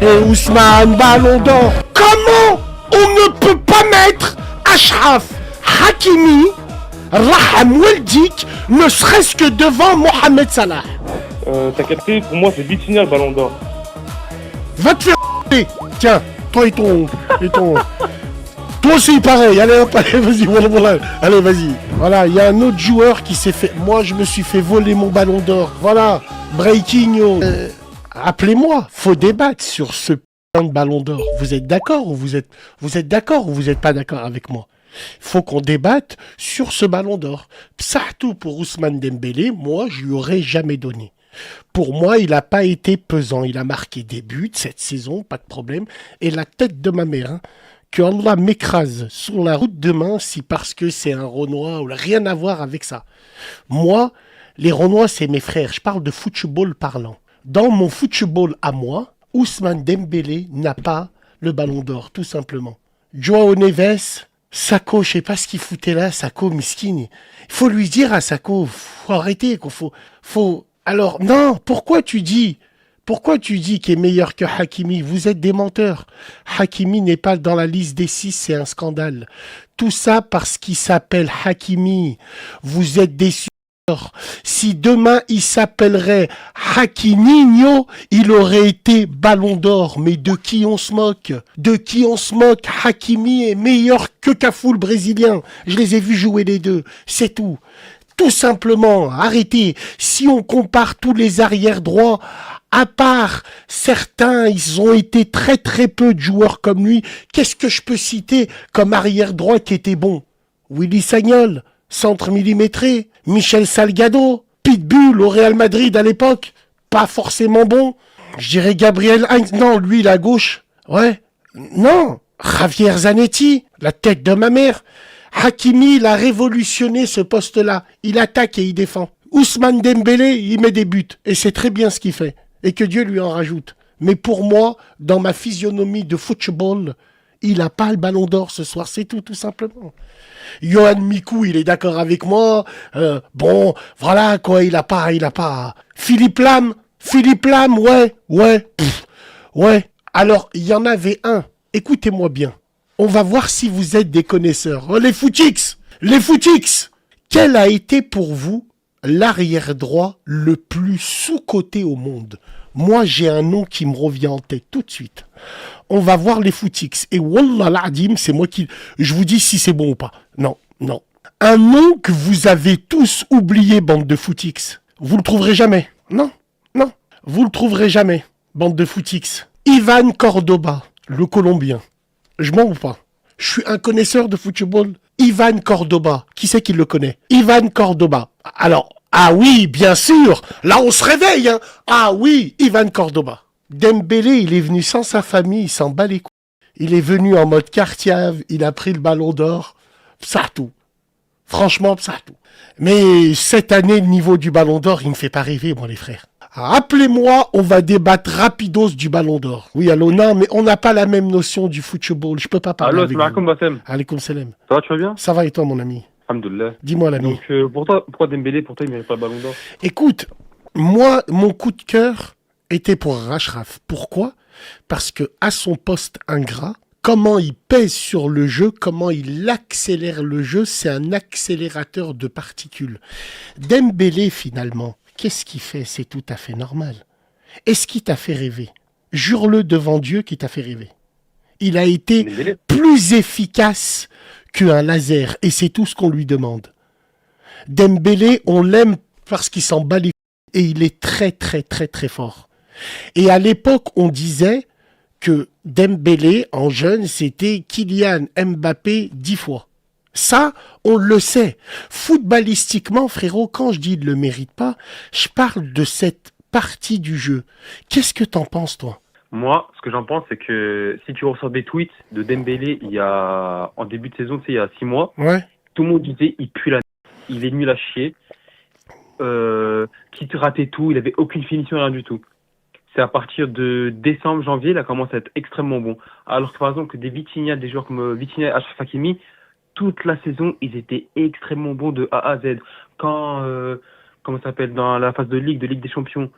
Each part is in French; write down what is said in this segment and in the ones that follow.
Et Ousmane, ballon d'or. Comment on ne peut pas mettre Achraf Hakimi, Raham Weldik, ne serait-ce que devant Mohamed Salah? T'as capté, pour moi c'est Vitinha le ballon d'or. Va te faire tiens, toi et ton... Toi aussi pareil, allez hop, allez vas-y, voilà, allez vas-y. Voilà, il y a un autre joueur qui s'est fait... Moi je me suis fait voler mon ballon d'or, voilà, Breaking. Appelez-moi, faut débattre sur ce putain de ballon d'or. Vous êtes d'accord ou vous êtes d'accord ou vous n'êtes pas d'accord avec moi? Faut qu'on débatte sur ce ballon d'or. Psahtou pour Ousmane Dembélé, moi je lui aurais jamais donné. Pour moi, il n'a pas été pesant. Il a marqué des buts cette saison, pas de problème. Et la tête de ma mère, hein, que Allah m'écrase sur la route demain, si parce que c'est un Renoir ou rien à voir avec ça. Moi, les Renois, c'est mes frères. Je parle de football parlant. Dans mon football à moi, Ousmane Dembélé n'a pas le ballon d'or, tout simplement. Joao Neves, Sakho, je sais pas ce qu'il foutait là, Sakho, miskin. Il faut lui dire à Sakho, faut arrêter, qu'il faut... Alors, non, pourquoi tu dis qu'il est meilleur que Hakimi? Vous êtes des menteurs. Hakimi n'est pas dans la liste des 6, c'est un scandale. Tout ça parce qu'il s'appelle Hakimi. Vous êtes des sueurs. Si demain il s'appellerait Hakiminho, il aurait été ballon d'or. Mais de qui on se moque? De qui on se moque? Hakimi est meilleur que Cafu le brésilien. Je les ai vus jouer les deux. C'est tout. Tout simplement, arrêtez. Si on compare tous les arrières droits, à part certains, ils ont été très très peu de joueurs comme lui. Qu'est-ce que je peux citer comme arrière droit qui était bon? Willy Sagnol, centre millimétré. Michel Salgado, Pitbull au Real Madrid à l'époque, pas forcément bon. Je dirais Gabriel Heinz, non, lui la gauche, ouais. Non, Javier Zanetti, la tête de ma mère. Hakimi, il a révolutionné ce poste-là. Il attaque et il défend. Ousmane Dembélé, il met des buts. Et c'est très bien ce qu'il fait. Et que Dieu lui en rajoute. Mais pour moi, dans ma physionomie de football, il n'a pas le ballon d'or ce soir. C'est tout simplement. Yohan Mikou, il est d'accord avec moi. Bon, voilà quoi, il a pas. Philippe Lam, ouais. Alors, il y en avait un. Écoutez-moi bien. On va voir si vous êtes des connaisseurs. Oh, les footix. Quel a été pour vous l'arrière droit le plus sous-coté au monde? Moi, j'ai un nom qui me revient en tête tout de suite. On va voir les footix. Et Wallah l'Adim, c'est moi qui... Je vous dis si c'est bon ou pas. Non. Un nom que vous avez tous oublié, bande de footix. Vous le trouverez jamais. Non. Vous le trouverez jamais, bande de footix. Ivan Cordoba, le Colombien. Je mens ou pas? Je suis un connaisseur de football. Ivan Cordoba. Qui c'est qui le connaît? Ivan Cordoba. Alors, ah oui, bien sûr. Là, on se réveille, hein. Ah oui, Ivan Cordoba. Dembélé, il est venu sans sa famille, il s'en bat les couilles. Il est venu en mode Cartiave, il a pris le ballon d'or. Ça tout. Franchement, ça tout. Mais cette année, le niveau du ballon d'or, il me fait pas rêver, moi, les frères. Appelez-moi, on va débattre rapidos du ballon d'or. Oui, allô, non, mais on n'a pas la même notion du football. Je peux pas parler avec vous. Allô, Bassem. Alaykoum salam. Ça va, tu vas bien? Ça va et toi, mon ami? Alhamdoulilah. Dis-moi, l'ami. Donc, pourquoi Dembélé, pour toi, il mérite pas le ballon d'or? Écoute, moi, mon coup de cœur était pour Achraf. Pourquoi? Parce que à son poste ingrat, comment il pèse sur le jeu, comment il accélère le jeu, c'est un accélérateur de particules. Dembélé, finalement, qu'est-ce qu'il fait? C'est tout à fait normal. Est-ce qu'il t'a fait rêver? Jure-le devant Dieu qu'il t'a fait rêver. Il a été plus efficace qu'un laser, et c'est tout ce qu'on lui demande. Dembélé, on l'aime parce qu'il s'en bat les couilles, et il est très très très très fort. Et à l'époque, on disait que Dembélé, en jeune, c'était Kylian Mbappé 10 fois. Ça, on le sait. Footballistiquement, frérot, quand je dis il ne le mérite pas, je parle de cette partie du jeu. Qu'est-ce que t'en penses, toi? Moi, ce que j'en pense, c'est que si tu ressors des tweets de Dembélé en début de saison, tu sais, il y a 6 mois, Ouais. tout le monde disait il pue la il est nul à chier, qu'il ratait tout, il avait aucune finition, rien du tout. C'est à partir de décembre, janvier, il a commencé à être extrêmement bon. Alors que par exemple, que des Vitinha, des joueurs comme Vitinha et Achraf Hakimi, toute la saison, ils étaient extrêmement bons de A à Z. Quand, comment ça s'appelle, dans la phase de Ligue des Champions,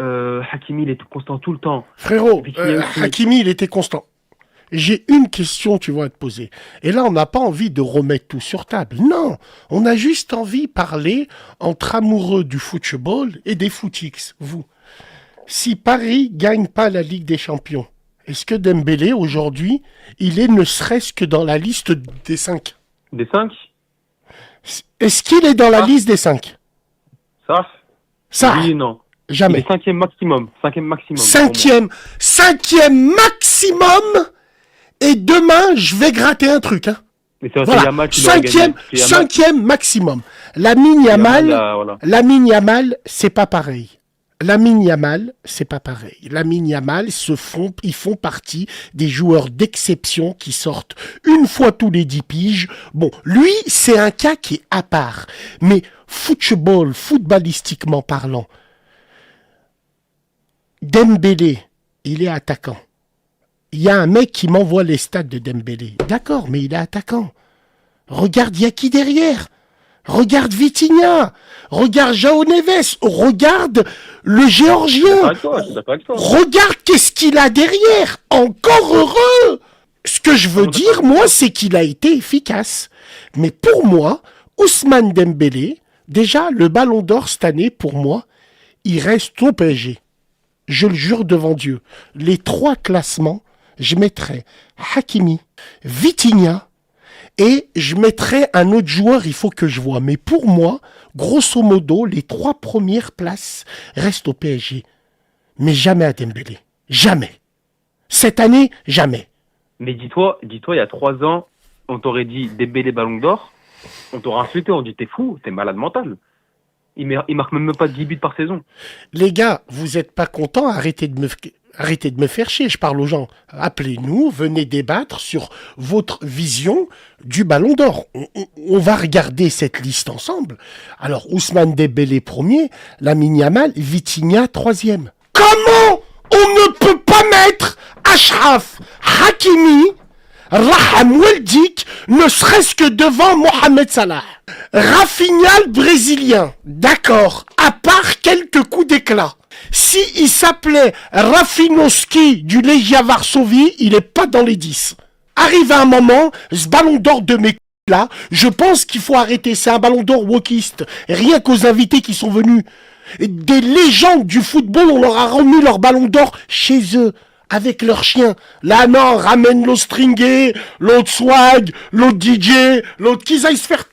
Hakimi, il est constant tout le temps. Frérot, Vitinha aussi. Hakimi, il était constant. J'ai une question, tu vois, à te poser. Et là, on n'a pas envie de remettre tout sur table. Non, on a juste envie de parler entre amoureux du football et des footix, vous. Si Paris gagne pas la Ligue des Champions, est-ce que Dembélé, aujourd'hui, il est ne serait-ce que dans la liste des 5? Des 5? Est-ce qu'il est dans la liste des 5? Ça? Ça, Oui et non. Il jamais. est cinquième maximum. Cinquième maximum. Cinquième maximum. Et demain, je vais gratter un truc. Hein. Mais ça, Voilà. Yamal qui l'aurait gagné. Cinquième maximum. Lamine Yamal, Voilà. Lamine Yamal, c'est pas pareil. Lamine Yamal, c'est pas pareil. Lamine Yamal, ils font partie des joueurs d'exception qui sortent une fois tous les 10 piges. Bon, lui, c'est un cas qui est à part. Mais footballistiquement parlant, Dembélé, il est attaquant. Il y a un mec qui m'envoie les stats de Dembélé. D'accord, mais il est attaquant. Regarde, il y a qui derrière? Regarde Vitinha. Regarde João Neves. Regarde le Géorgien. Regarde qu'est-ce qu'il a derrière. Encore heureux. Ce que je veux dire, moi, c'est qu'il a été efficace. Mais pour moi, Ousmane Dembélé, déjà, le Ballon d'Or cette année, pour moi, il reste au PSG. Je le jure devant Dieu. Les 3 classements, je mettrais Hakimi, Vitinha, et je mettrais un autre joueur, il faut que je vois. Mais pour moi, grosso modo, les 3 premières places restent au PSG. Mais jamais à Dembélé. Jamais. Cette année, jamais. Mais dis-toi, il y a 3 ans, on t'aurait dit Dembélé Ballon d'Or, on t'aurait insulté, on dit t'es fou, t'es malade mental. Il marque même pas 10 buts par saison. Les gars, vous êtes pas contents, arrêtez de me faire chier, je parle aux gens. Appelez-nous, venez débattre sur votre vision du Ballon d'Or. On va regarder cette liste ensemble. Alors, Ousmane Dembélé premier, Lamine Yamal, Vitinha troisième. Comment on ne peut pas mettre Achraf Hakimi, Raham Weldik, ne serait-ce que devant Mohamed Salah? Rafinha le brésilien, d'accord, à part quelques coups d'éclat. Si il s'appelait Rafinowski du Legia Varsovie, il est pas dans les 10. Arrive à un moment, ce Ballon d'Or de mes là, je pense qu'il faut arrêter. C'est un Ballon d'Or wokiste. Rien qu'aux invités qui sont venus. Des légendes du football, on leur a remis leur Ballon d'Or chez eux. Avec leurs chiens. Là, non, ramène l'autre stringé, l'autre swag, l'autre DJ, l'autre qu'ils aillent se faire...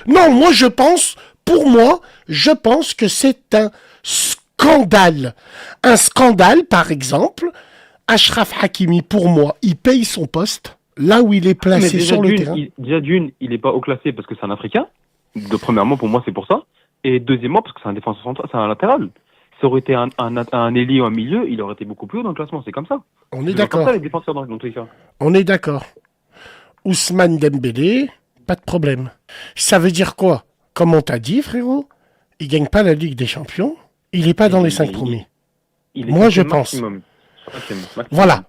Non, moi, je pense que c'est un scandale. Un scandale, par exemple, Achraf Hakimi, pour moi, il paye son poste, là où il est placé sur le terrain. Il n'est pas haut classé parce que c'est un Africain. Premièrement, pour moi, c'est pour ça. Et deuxièmement, parce que c'est un défenseur central, c'est un latéral. Ça aurait été un ailier ou un milieu, il aurait été beaucoup plus haut dans le classement, c'est comme ça. On est d'accord. Ça, les défenseurs dans tous les cas. On est d'accord. Ousmane Dembélé, pas de problème. Ça veut dire quoi? Comme on t'a dit, frérot, il gagne pas la Ligue des Champions, il est pas dans les 5 premiers. Moi, je pense. Maximum. Voilà.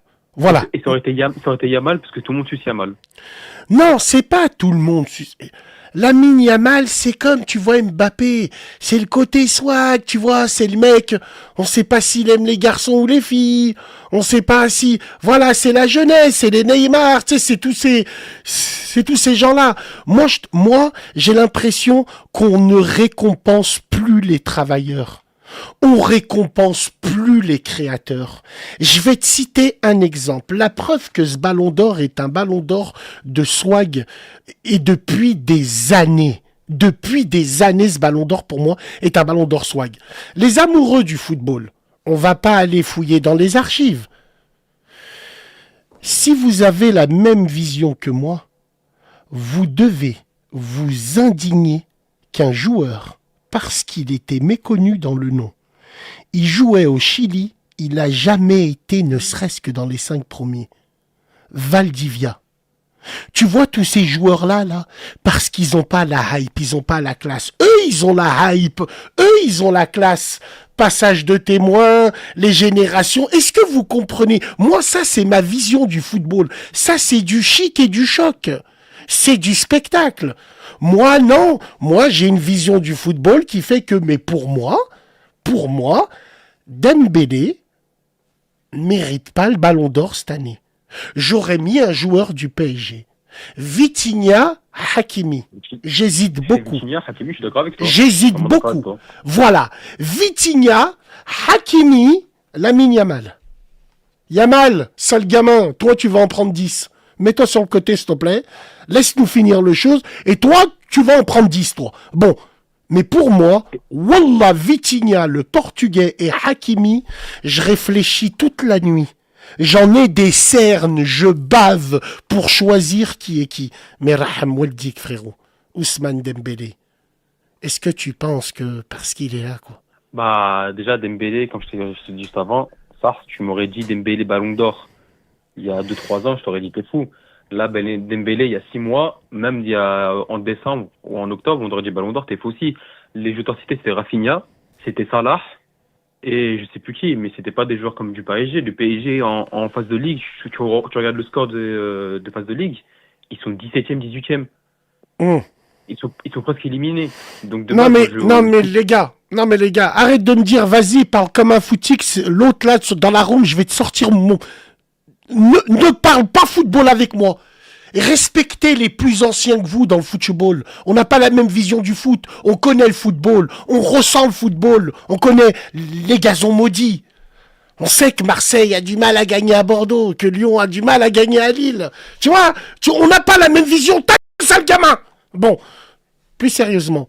Et ça aurait été Yamal, parce que tout le monde suce Yamal. Non, c'est pas tout le monde. Lamine Yamal, c'est comme, tu vois, Mbappé. C'est le côté swag, tu vois, c'est le mec. On sait pas s'il aime les garçons ou les filles. On sait pas si... Voilà, c'est la jeunesse, c'est les Neymar, tu sais, c'est tous ces gens-là. Moi, j'ai l'impression qu'on ne récompense plus les travailleurs. On récompense plus les créateurs. Je vais te citer un exemple. La preuve que ce Ballon d'Or est un Ballon d'Or de swag et depuis des années. Depuis des années, ce Ballon d'Or, pour moi, est un Ballon d'Or swag. Les amoureux du football, on va pas aller fouiller dans les archives. Si vous avez la même vision que moi, vous devez vous indigner qu'un joueur, parce qu'il était méconnu dans le nom, il jouait au Chili, il n'a jamais été ne serait-ce que dans les 5 premiers. Valdivia. Tu vois tous ces joueurs-là, parce qu'ils n'ont pas la hype, ils n'ont pas la classe. Eux, ils ont la hype. Eux, ils ont la classe. Passage de témoins, les générations. Est-ce que vous comprenez? Moi, ça, c'est ma vision du football. Ça, c'est du chic et du choc. C'est du spectacle. Moi, non. Moi, j'ai une vision du football qui fait que, mais pour moi, Dembélé ne mérite pas le ballon d'or cette année. J'aurais mis un joueur du PSG. Vitinha, Hakimi. J'hésite beaucoup. Vitinha, Hakimi, je suis d'accord avec toi. J'hésite beaucoup. Voilà. Vitinha, Hakimi, Lamine Yamal. Yamal, sale gamin, toi tu vas en prendre 10. Mets-toi sur le côté s'il te plaît. Laisse-nous finir le chose. Et toi, tu vas en prendre 10 toi. Bon. Mais pour moi, Wallah, Vitinha, le Portugais et Hakimi, je réfléchis toute la nuit. J'en ai des cernes, je bave pour choisir qui est qui. Mais Raham Waldik, frérot, Ousmane Dembélé, est-ce que tu penses que parce qu'il est là, quoi? Bah, déjà, Dembélé, comme je t'ai dit juste avant, ça, tu m'aurais dit Dembélé Ballon d'Or. Il y a 2-3 ans, je t'aurais dit t'es fou. Là, Dembélé, il y a 6 mois, même il y a en décembre ou en octobre, on aurait dit Ballon d'Or, t'es fou aussi. Les joueurs cités, c'était Rafinha, c'était Salah, et je sais plus qui, mais c'était pas des joueurs comme du PSG. Le PSG en phase de ligue, tu regardes le score de phase de ligue, ils sont 17e, 18e. Ils sont presque éliminés. Donc non mais les gars, arrête de me dire vas-y, parle comme un footix, l'autre là dans la room, je vais te sortir mon... Ne parle pas football avec moi. Respectez les plus anciens que vous dans le football. On n'a pas la même vision du foot. On connaît le football. On ressent le football. On connaît les gazons maudits. On sait que Marseille a du mal à gagner à Bordeaux, que Lyon a du mal à gagner à Lille. Tu vois, on n'a pas la même vision. T'as sale gamin. Bon, plus sérieusement,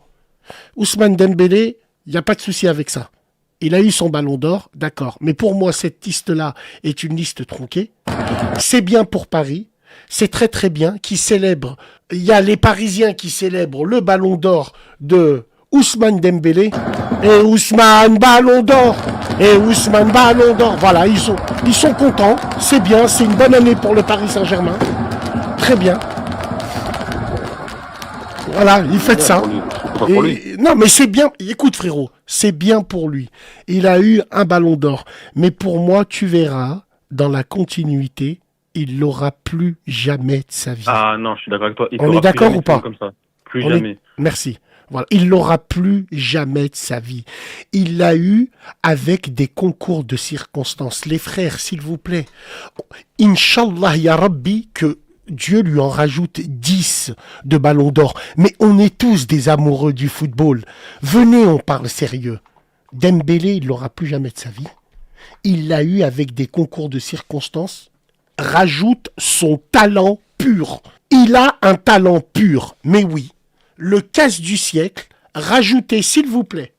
Ousmane Dembélé, il n'y a pas de souci avec ça. Il a eu son ballon d'or, d'accord. Mais pour moi, cette liste-là est une liste tronquée. C'est bien pour Paris. C'est très très bien, qui célèbre. Il y a les Parisiens qui célèbrent le ballon d'or de Ousmane Dembélé. Et Ousmane ballon d'or. Et Ousmane ballon d'or. Voilà, ils sont contents. C'est bien, c'est une bonne année pour le Paris Saint-Germain. Très bien. Voilà, il fait ça. Non, mais c'est bien. Écoute, frérot, c'est bien pour lui. Il a eu un ballon d'or. Mais pour moi, tu verras, dans la continuité, il l'aura plus jamais de sa vie. Ah non, je suis d'accord avec toi. On est d'accord ou pas? Comme ça. Plus jamais. Merci. Voilà, il l'aura plus jamais de sa vie. Il l'a eu avec des concours de circonstances. Les frères, s'il vous plaît, Inch'Allah ya Rabbi, que Dieu lui en rajoute 10 de ballons d'or. Mais on est tous des amoureux du football. Venez, on parle sérieux. Dembélé, il l'aura plus jamais de sa vie. Il l'a eu avec des concours de circonstances. Rajoute son talent pur. Il a un talent pur, mais oui. Le casse du siècle, rajoutez, s'il vous plaît,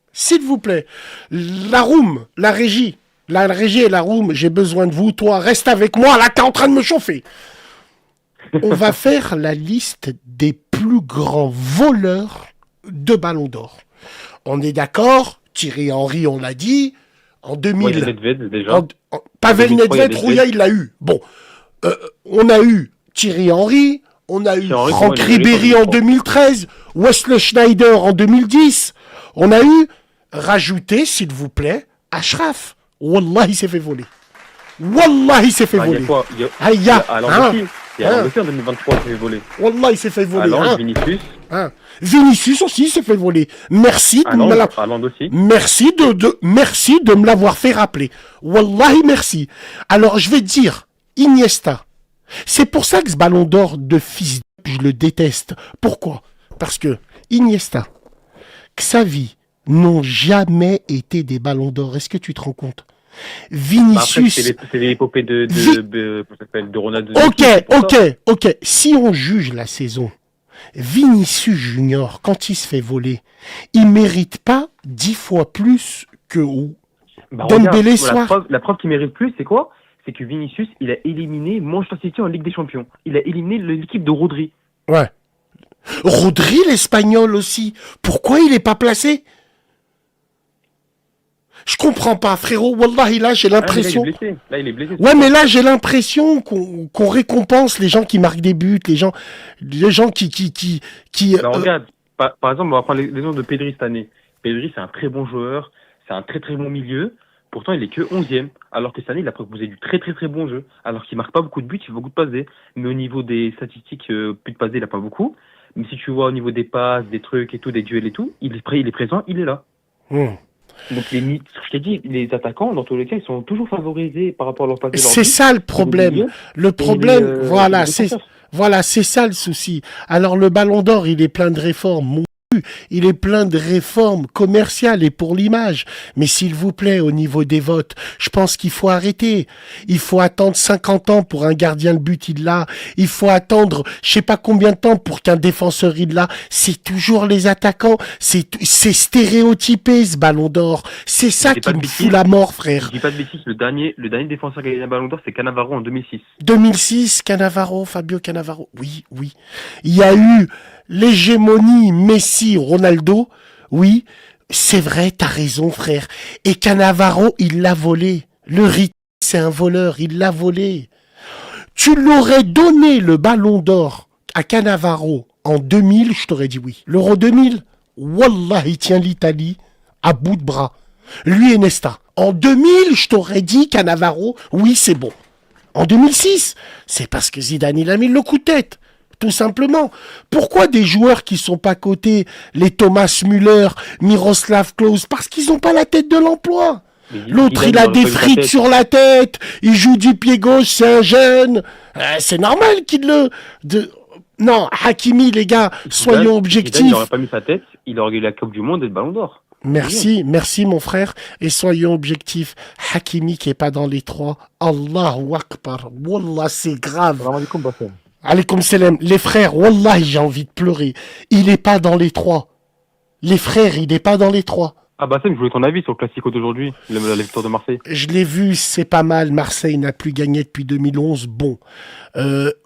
la room, la régie et la room, j'ai besoin de vous, toi, reste avec moi, là, t'es en train de me chauffer. On va faire la liste des plus grands voleurs de ballons d'or. On est d'accord, Thierry Henry, on l'a dit, en 2000... Nedved, déjà. Pavel Nedved, Rouya, il l'a eu. Bon, on a eu Thierry Henry, on a eu Franck Ribéry en 2013, Wesley Schneider en 2010. On a eu, rajoutez, s'il vous plaît, Achraf. Wallah, il s'est fait voler. Wallah, il s'est fait voler. Il y a Landossi en 2023 qui s'est fait voler. Wallah, il s'est fait voler. Vinicius. Vinicius aussi s'est fait voler. Merci de me l'avoir fait rappeler. Wallahi, merci. Alors, je vais te dire, Iniesta. C'est pour ça que ce ballon d'or de fils de... je le déteste. Pourquoi? Parce que Iniesta, Xavi n'ont jamais été des ballons d'or. Est-ce que tu te rends compte? Vinicius... Après, c'est l'épopée de Ronaldo. Ok. Si on juge la saison, Vinicius Junior, quand il se fait voler, il mérite pas 10 fois plus que Dembélé soit... La preuve qu'il mérite plus, c'est quoi? C'est que Vinicius, il a éliminé Manchester City en Ligue des Champions. Il a éliminé l'équipe de Rodri. Ouais. Rodri, l'Espagnol aussi. Pourquoi il n'est pas placé? Je comprends pas, frérot. Wallahi, là, j'ai l'impression... Là, il est blessé. Ouais, mais là, j'ai l'impression qu'on récompense les gens qui marquent des buts, les gens qui... Regarde, par exemple, on va prendre l'exemple de Pedri cette année. Pedri, c'est un très bon joueur. C'est un très très bon milieu. Pourtant, il est que 11e. Alors que cette année, il a proposé du très très très bon jeu. Alors qu'il marque pas beaucoup de buts, il fait beaucoup de passes D. Mais au niveau des statistiques, plus de passes D, il a pas beaucoup. Mais si tu vois au niveau des passes, des trucs et tout, des duels et tout, il est présent, il est là. Donc, je t'ai dit, les attaquants, dans tous les cas, ils sont toujours favorisés par rapport à leur passe de leur C'est but. ça le problème. Le problème, voilà, c'est ça le souci. Alors le Ballon d'Or, il est plein de réformes. Il est plein de réformes commerciales et pour l'image. Mais s'il vous plaît, au niveau des votes, je pense qu'il faut arrêter. Il faut attendre 50 ans pour un gardien de but, il l'a. Il faut attendre je sais pas combien de temps pour qu'un défenseur, il l'a. C'est toujours les attaquants. C'est stéréotypé, ce Ballon d'Or. C'est ça qui me fout la mort, frère. Je dis pas de bêtises, le dernier défenseur qui a gagné un Ballon d'Or, c'est Cannavaro en 2006. 2006, Cannavaro, Fabio Cannavaro. Oui. Il y a eu l'hégémonie Messi-Ronaldo. Oui, c'est vrai, t'as raison, frère. Et Cannavaro, il l'a volé. Le rythme, c'est un voleur, il l'a volé. Tu l'aurais donné le Ballon d'Or à Cannavaro en 2000, je t'aurais dit oui. L'Euro 2000, Wallah, il tient l'Italie à bout de bras. Lui et Nesta. En 2000, je t'aurais dit Cannavaro, oui, c'est bon. En 2006, c'est parce que Zidane, il a mis le coup de tête. Tout simplement. Pourquoi des joueurs qui sont pas cotés, les Thomas Müller, Miroslav Klose, parce qu'ils n'ont pas la tête de l'emploi. L'autre, il a des frites sur la tête, il joue du pied gauche, c'est un jeune. C'est normal qu'il le... Non, Hakimi, les gars, soyons objectifs. Il n'aurait pas mis sa tête, il aurait eu la Coupe du Monde et le Ballon d'Or. Merci mon frère, et soyons objectifs. Hakimi qui est pas dans les 3, Allahu Akbar, Wallah, c'est grave. Alaykoum salam, les frères, Wallah, j'ai envie de pleurer. Il est pas dans les 3. Les frères, il est pas dans les 3. Ah bah ça, je voulais ton avis sur le Classico d'aujourd'hui, la victoire de Marseille. Je l'ai vu, c'est pas mal. Marseille n'a plus gagné depuis 2011. Bon,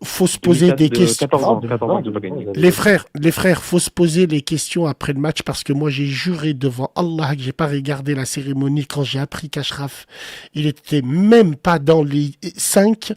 faut se poser des questions. 14 ans, de pas gagner. Les frères, faut se poser les questions après le match parce que moi j'ai juré devant Allah que j'ai pas regardé la cérémonie quand j'ai appris qu'Achraf, il était même pas dans les 5.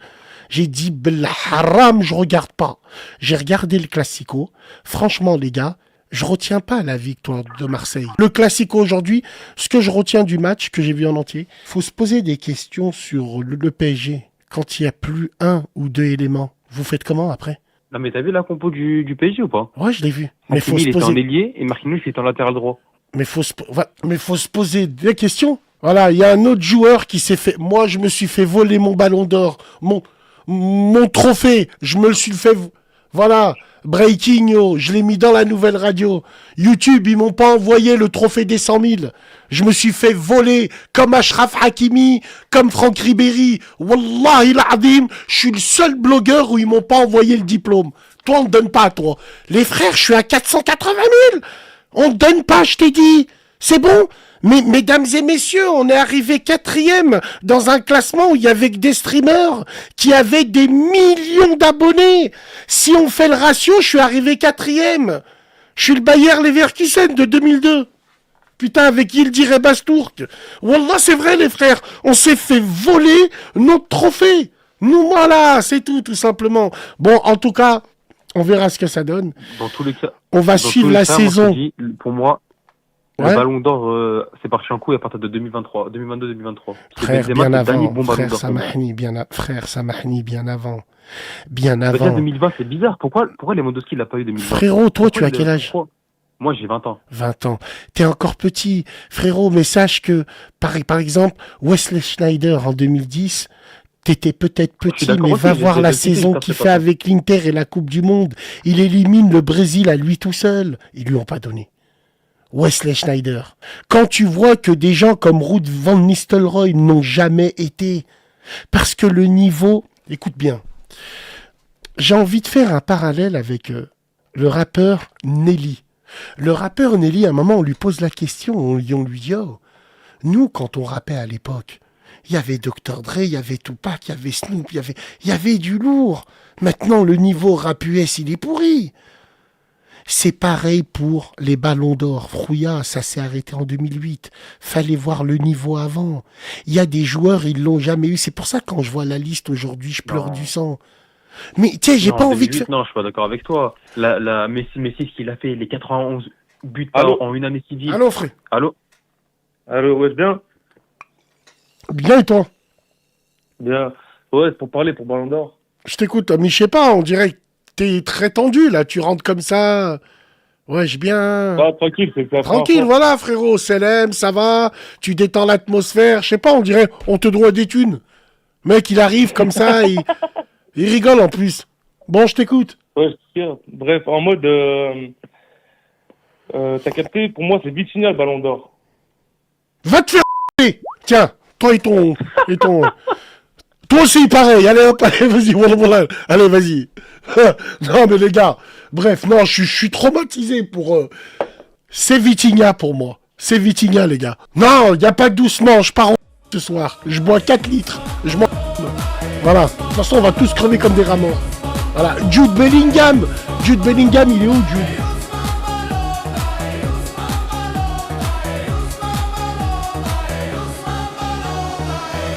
J'ai dit, Bel haram, je regarde pas. J'ai regardé le Classico. Franchement, les gars, je retiens pas la victoire de Marseille. Le Classico aujourd'hui, ce que je retiens du match que j'ai vu en entier, faut se poser des questions sur le PSG. Quand il y a plus un ou deux éléments, vous faites comment après? Non mais t'as vu la compo du PSG ou pas? Ouais, je l'ai vu. Mais faut se poser... Il était en ailier et Marquinhos il était en latéral droit. Mais faut se poser des questions. Voilà, il y a un autre joueur qui s'est fait... Moi, je me suis fait voler mon Ballon d'Or. Mon trophée, je me le suis fait... Voilà, breaking, yo, je l'ai mis dans la nouvelle radio. YouTube, ils m'ont pas envoyé le trophée des 100 000. Je me suis fait voler comme Achraf Hakimi, comme Franck Ribéry. Wallahi l'azim, je suis le seul blogueur où ils m'ont pas envoyé le diplôme. Toi, on te donne pas, toi. Les frères, je suis à 480 000. On te donne pas, je t'ai dit. C'est bon? Mais, mesdames et messieurs, on est arrivé 4e dans un classement où il y avait que des streamers qui avaient des millions d'abonnés. Si on fait le ratio, je suis arrivé 4e. Je suis le Bayer Leverkusen de 2002. Putain, avec Yildiz Bastourk. Wallah, c'est vrai, les frères. On s'est fait voler notre trophée. Nous, voilà, c'est tout simplement. Bon, en tout cas, on verra ce que ça donne. Dans tous les cas, on va suivre la saison. Pour moi, le Ballon d'Or, c'est parti en couille à partir de 2022-2023. Frère, bien avant. Frère Samahni, bien avant. Bien avant. 2020, c'est bizarre. Pourquoi Lewandowski l'a pas eu 2020? Frérot, toi, tu as quel âge? Moi, j'ai 20 ans. 20 ans. T'es encore petit. Frérot, mais sache que, par exemple, Wesley Schneider en 2010, t'étais peut-être petit, mais va voir la saison qu'il fait avec l'Inter et la Coupe du Monde. Il élimine le Brésil à lui tout seul. Ils lui ont pas donné. Wesley Schneider. Quand tu vois que des gens comme Ruud van Nistelrooy n'ont jamais été, parce que le niveau, écoute bien, j'ai envie de faire un parallèle avec le rappeur Nelly. Le rappeur Nelly, à un moment, on lui pose la question, on lui dit, oh, nous, quand on rappait à l'époque, il y avait Dr. Dre, il y avait Tupac, il y avait Snoop, il y avait du lourd. Maintenant, le niveau rap US, il est pourri. C'est pareil pour les ballons d'or. Frouilla, ça s'est arrêté en 2008. Fallait voir le niveau avant. Il y a des joueurs, ils l'ont jamais eu. C'est pour ça, quand je vois la liste aujourd'hui, je pleure du sang. Mais tu sais, j'ai pas envie de faire... Non, je suis pas d'accord avec toi. Messi, ce qu'il a fait, les 91 buts en une année civile. Allô, frère. Allô, ouais, bien. Bien, et toi? Bien. Ouais, pour parler, pour Ballon d'Or. Je t'écoute, mais je sais pas, on dirait que t'es très tendu, là. Tu rentres comme ça. Wesh, bien. Ah, tranquille, c'est la Tranquille, première fois. voilà, frérot. Selem, ça va. Tu détends l'atmosphère. Je sais pas, on dirait, on te doit des thunes. Mec, il arrive comme ça, il rigole en plus. Bon, je t'écoute. Ouais, je sais. Bref, en mode, t'as capté, pour moi, c'est Vitinha le ballon d'or. Va te faire tiens, toi et ton... Toi aussi, pareil. Allez, hop, allez, vas-y, voilà, voilà. Allez, vas-y. Non, mais les gars, bref, non, je suis traumatisé pour... C'est Vitinha pour moi. C'est Vitinha, les gars. Non, y a pas de doucement, je pars en ce soir. Je bois 4 litres. Je m'en... Voilà. De toute façon, on va tous crever comme des rats morts. Voilà. Jude Bellingham. Jude Bellingham, il est où, Jude?